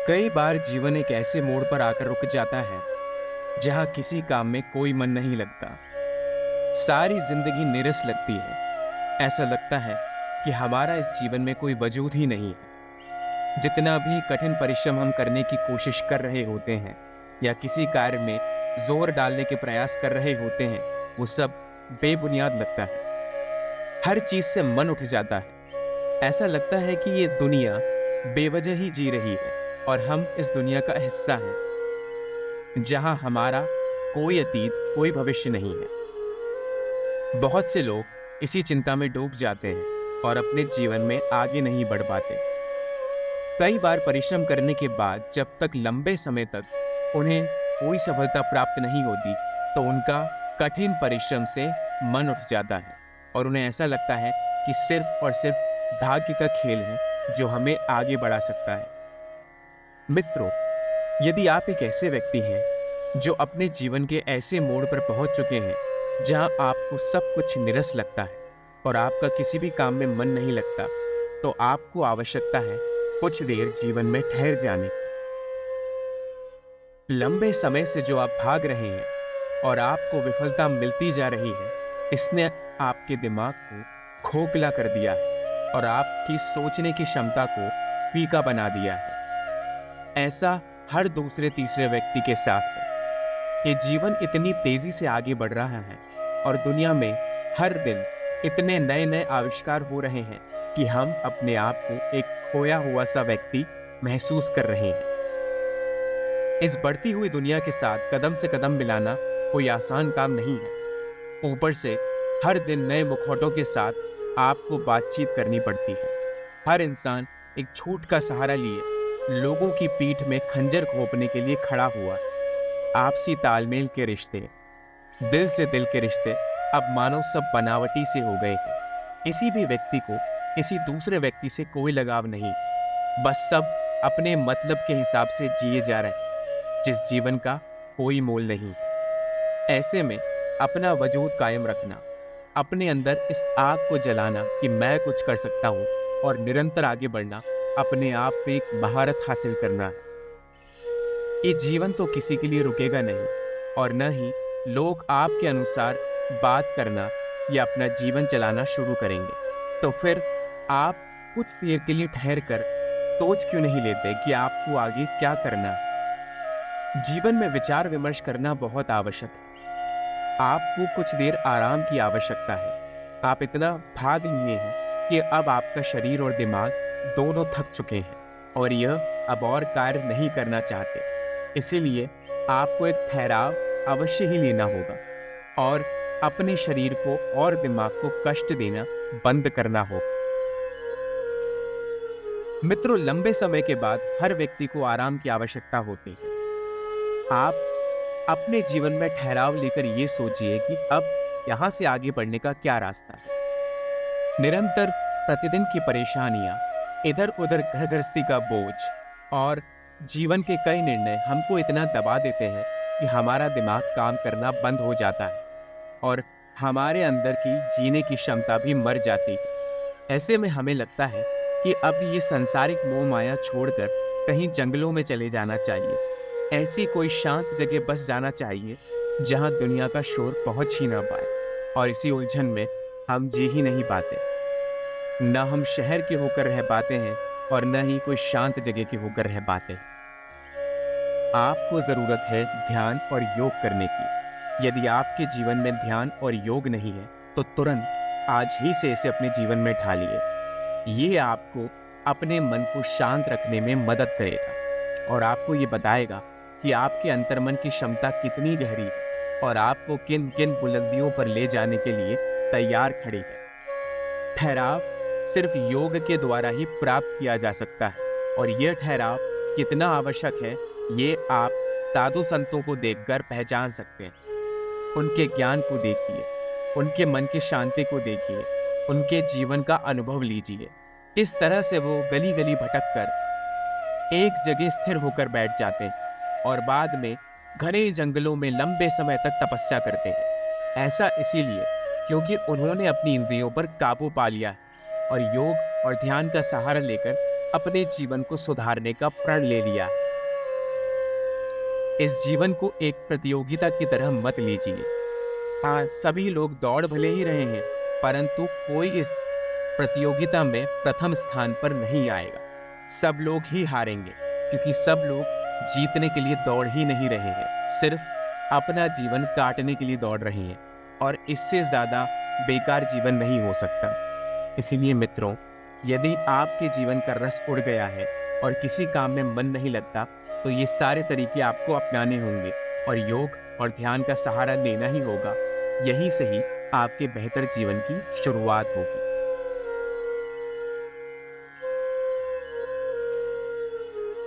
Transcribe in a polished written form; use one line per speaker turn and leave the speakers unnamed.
कई बार जीवन एक ऐसे मोड़ पर आकर रुक जाता है जहां किसी काम में कोई मन नहीं लगता। सारी जिंदगी निरस लगती है। ऐसा लगता है कि हमारा इस जीवन में कोई वजूद ही नहीं है। जितना भी कठिन परिश्रम हम करने की कोशिश कर रहे होते हैं या किसी कार्य में जोर डालने के प्रयास कर रहे होते हैं, वो सब बेबुनियाद लगता है। हर चीज से मन उठ जाता है। ऐसा लगता है कि ये दुनिया बेवजह ही जी रही है और हम इस दुनिया का हिस्सा हैं, जहां हमारा कोई अतीत कोई भविष्य नहीं है। बहुत से लोग इसी चिंता में डूब जाते हैं और अपने जीवन में आगे नहीं बढ़ पाते। कई बार परिश्रम करने के बाद जब तक लंबे समय तक उन्हें कोई सफलता प्राप्त नहीं होती, तो उनका कठिन परिश्रम से मन उठ जाता है और उन्हें ऐसा लगता है कि सिर्फ और सिर्फ भाग्य का खेल है जो हमें आगे बढ़ा सकता है। मित्रों, यदि आप एक ऐसे व्यक्ति हैं जो अपने जीवन के ऐसे मोड़ पर पहुंच चुके हैं जहां आपको सब कुछ निरस लगता है और आपका किसी भी काम में मन नहीं लगता, तो आपको आवश्यकता है कुछ देर जीवन में ठहर जाने की। लंबे समय से जो आप भाग रहे हैं और आपको विफलता मिलती जा रही है, इसने आपके दिमाग को खोखला कर दिया है और आपकी सोचने की क्षमता को फीका बना दिया है। ऐसा हर दूसरे तीसरे व्यक्ति के साथ है। ये जीवन इतनी तेजी से आगे बढ़ रहा है और दुनिया में हर दिन इतने नए नए आविष्कार हो रहे हैं कि हम अपने आप को एक खोया हुआ सा व्यक्ति महसूस कर रहे हैं। इस बढ़ती हुई दुनिया के साथ कदम से कदम मिलाना कोई आसान काम नहीं है। ऊपर से हर दिन नए मुखौटों के साथ आपको बातचीत करनी पड़ती है। हर इंसान एक झूठ का सहारा लिए लोगों की पीठ में खंजर घोंपने के लिए खड़ा हुआ है। आपसी तालमेल के रिश्ते, दिल से दिल के रिश्ते अब मानो सब बनावटी से हो गए हैं। किसी भी व्यक्ति को किसी दूसरे व्यक्ति से कोई लगाव नहीं, बस सब अपने मतलब के हिसाब से जिए जा रहे हैं, जिस जीवन का कोई मोल नहीं। ऐसे में अपना वजूद कायम रखना, अपने अंदर इस आग को जलाना कि मैं कुछ कर सकता हूँ और निरंतर आगे बढ़ना, अपने आप में एक महारत हासिल करना है। ये जीवन तो किसी के लिए रुकेगा नहीं और न ही लोग आपके अनुसार बात करना या अपना जीवन चलाना शुरू करेंगे। तो फिर आप कुछ देर के लिए ठहर कर सोच क्यों नहीं लेते कि आपको आगे क्या करना है। जीवन में विचार विमर्श करना बहुत आवश्यक है। आपको कुछ देर आराम की आवश्यकता है। आप इतना भाग लिए हैं कि अब आपका शरीर और दिमाग दोनों थक चुके हैं और यह अब और कार्य नहीं करना चाहते। इसीलिए आपको एक ठहराव अवश्य ही लेना होगा और अपने शरीर को और दिमाग को कष्ट देना बंद करना होगा। मित्रों, लंबे समय के बाद हर व्यक्ति को आराम की आवश्यकता होती है। आप अपने जीवन में ठहराव लेकर ये सोचिए कि अब यहां से आगे बढ़ने का क्या रास्ता है। निरंतर प्रतिदिन की परेशानियां, इधर उधर घर गृहस्थी का बोझ और जीवन के कई निर्णय हमको इतना दबा देते हैं कि हमारा दिमाग काम करना बंद हो जाता है और हमारे अंदर की जीने की क्षमता भी मर जाती है। ऐसे में हमें लगता है कि अब ये सांसारिक मोह माया छोड़कर कहीं जंगलों में चले जाना चाहिए। ऐसी कोई शांत जगह बस जाना चाहिए जहां दुनिया का शोर पहुंच ही ना पाए और इसी उलझन में हम जी ही नहीं पाते। न हम शहर के होकर रह पाते हैं और न ही कोई शांत जगह के होकर रह पाते हैं। आपको जरूरत है ध्यान और योग करने की। यदि आपके जीवन में ध्यान और योग नहीं है, तो तुरंत आज ही से इसे अपने जीवन में ढालिए। ये आपको अपने मन को शांत रखने में मदद करेगा और आपको ये बताएगा कि आपके अंतर्मन की क्षमता कितनी गहरी है और आपको किन किन बुलंदियों पर ले जाने के लिए तैयार खड़ी है। ठहराव सिर्फ योग के द्वारा ही प्राप्त किया जा सकता है और यह ठहराव कितना आवश्यक है, ये आप साधु संतों को देखकर पहचान सकते हैं। उनके ज्ञान को देखिए, उनके मन की शांति को देखिए, उनके जीवन का अनुभव लीजिए। किस तरह से वो गली गली भटक कर एक जगह स्थिर होकर बैठ जाते हैं और बाद में घने जंगलों में लंबे समय तक तपस्या करते हैं। ऐसा इसीलिए क्योंकि उन्होंने अपनी इंद्रियों पर काबू पा लिया है और योग और ध्यान का सहारा लेकर अपने जीवन को सुधारने का प्रण ले लिया है। इस जीवन को एक प्रतियोगिता की तरह मत लीजिए। हाँ, सभी लोग दौड़ भले ही रहे हैं, परंतु कोई इस प्रतियोगिता में प्रथम स्थान पर नहीं आएगा। सब लोग ही हारेंगे, क्योंकि सब लोग जीतने के लिए दौड़ ही नहीं रहे हैं, सिर्फ अपना जीवन काटने के लिए दौड़ रहे हैं, और इससे ज़्यादा बेकार जीवन नहीं हो सकता। इसीलिए मित्रों, यदि आपके जीवन का रस उड़ गया है और किसी काम में मन नहीं लगता, तो ये सारे तरीके आपको अपनाने होंगे और योग और ध्यान का सहारा लेना ही होगा। यही से ही आपके बेहतर जीवन की शुरुआत होगी।